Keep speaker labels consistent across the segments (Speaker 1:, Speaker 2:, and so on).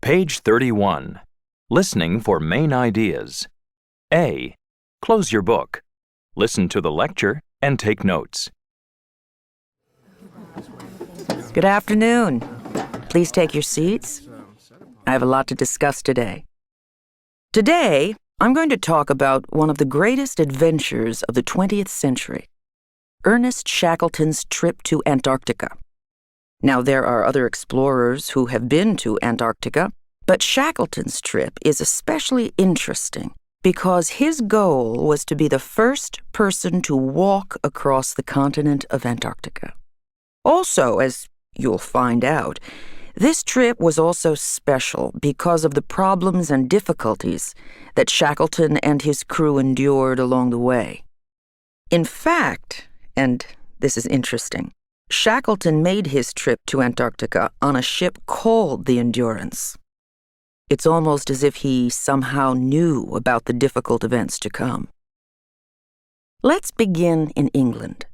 Speaker 1: Page 31. Listening for main ideas. A. Close your book. Listen to the lecture and take notes.
Speaker 2: Good afternoon. Please take your seats. I have a lot to discuss today. Today, I'm going to talk about one of the greatest adventures of the 20th century, Ernest Shackleton's trip to Antarctica. Now, there are other explorers who have been to Antarctica, but Shackleton's trip is especially interesting because his goal was to be the first person to walk across the continent of Antarctica. Also, as you'll find out, this trip was also special because of the problems and difficulties that Shackleton and his crew endured along the way. In fact, and this is interesting, Shackleton made his trip to Antarctica on a ship called the Endurance. It's almost as if he somehow knew about the difficult events to come. Let's begin in England.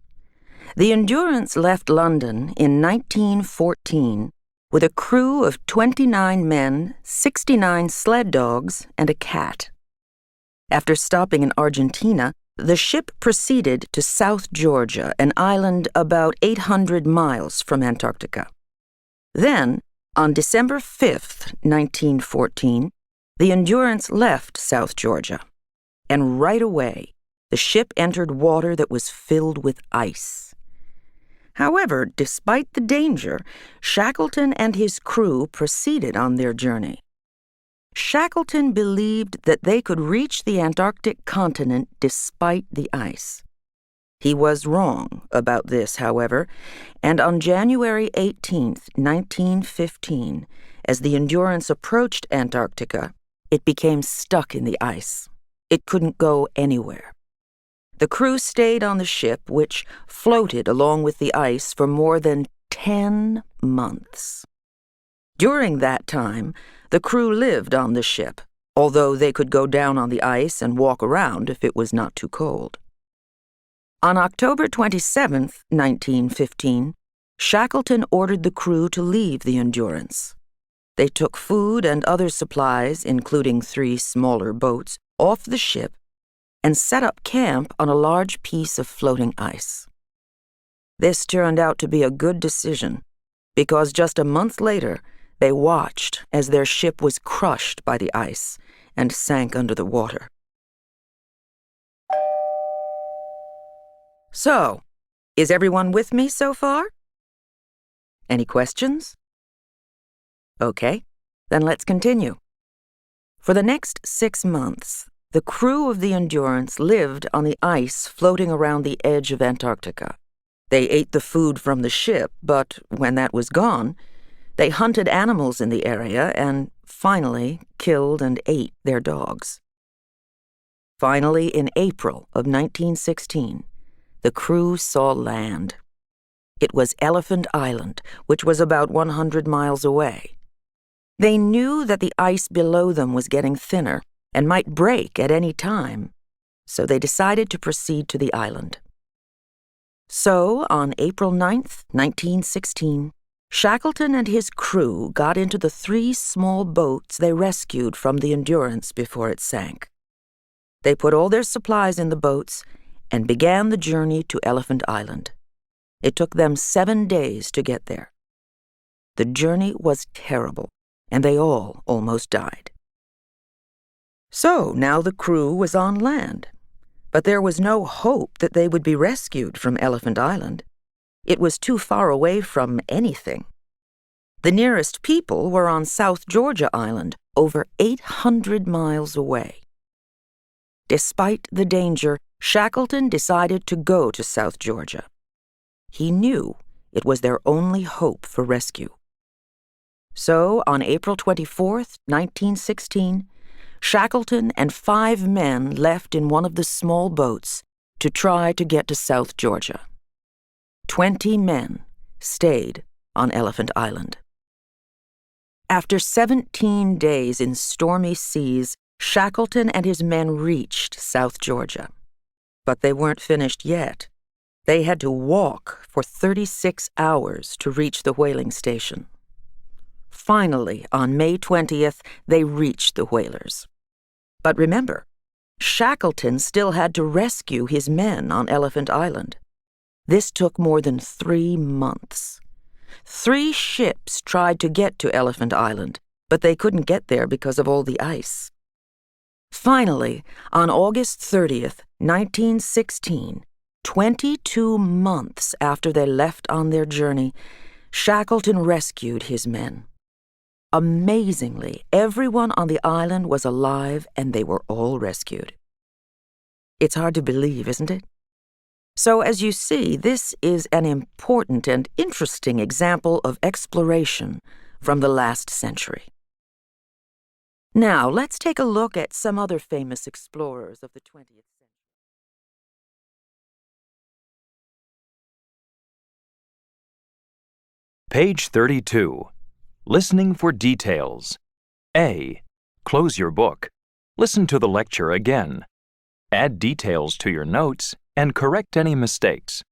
Speaker 2: The Endurance left London in 1914 with a crew of 29 men, 69 sled dogs, and a cat. After stopping in Argentina, the ship proceeded to South Georgia, an island about 800 miles from Antarctica. Then, on December 5th, 1914, the Endurance left South Georgia, and right away, the ship entered water that was filled with ice. However, despite the danger, Shackleton and his crew proceeded on their journey. Shackleton believed that they could reach the Antarctic continent despite the ice. He was wrong about this, however, and on January 18, 1915, as the Endurance approached Antarctica, it became stuck in the ice. It couldn't go anywhere. The crew stayed on the ship, which floated along with the ice for more than 10 months. During that time, the crew lived on the ship, although they could go down on the ice and walk around if it was not too cold. On October 27, 1915, Shackleton ordered the crew to leave the Endurance. They took food and other supplies, including 3 smaller boats, off the ship and set up camp on a large piece of floating ice. This turned out to be a good decision, because just a month later, they watched as their ship was crushed by the ice and sank under the water. So, is everyone with me so far? Any questions? Okay, then let's continue. For the next 6 months, the crew of the Endurance lived on the ice floating around the edge of Antarctica. They ate the food from the ship, but when that was gone, they hunted animals in the area and, finally, killed and ate their dogs. Finally, in April of 1916, the crew saw land. It was Elephant Island, which was about 100 miles away. They knew that the ice below them was getting thinner and might break at any time, so they decided to proceed to the island. So, on April 9th, 1916, Shackleton and his crew got into the 3 small boats they rescued from the Endurance before it sank. They put all their supplies in the boats and began the journey to Elephant Island. It took them 7 days to get there. The journey was terrible, and they all almost died. So now the crew was on land, but there was no hope that they would be rescued from Elephant Island. It was too far away from anything. The nearest people were on South Georgia Island, over 800 miles away. Despite the danger, Shackleton decided to go to South Georgia. He knew it was their only hope for rescue. So, on April 24, 1916, Shackleton and 5 men left in one of the small boats to try to get to South Georgia. 20 men stayed on Elephant Island. After 17 days in stormy seas, Shackleton and his men reached South Georgia. But they weren't finished yet. They had to walk for 36 hours to reach the whaling station. Finally, on May 20th, they reached the whalers. But remember, Shackleton still had to rescue his men on Elephant Island. This took more than 3 months. 3 ships tried to get to Elephant Island, but they couldn't get there because of all the ice. Finally, on August 30th, 1916, 22 months after they left on their journey, Shackleton rescued his men. Amazingly, everyone on the island was alive and they were all rescued. It's hard to believe, isn't it? So, as you see, this is an important and interesting example of exploration from the last century. Now, let's take a look at some other famous explorers of the 20th century.
Speaker 1: Page 32. Listening for details. A. Close your book. Listen to the lecture again. Add details to your notes and correct any mistakes.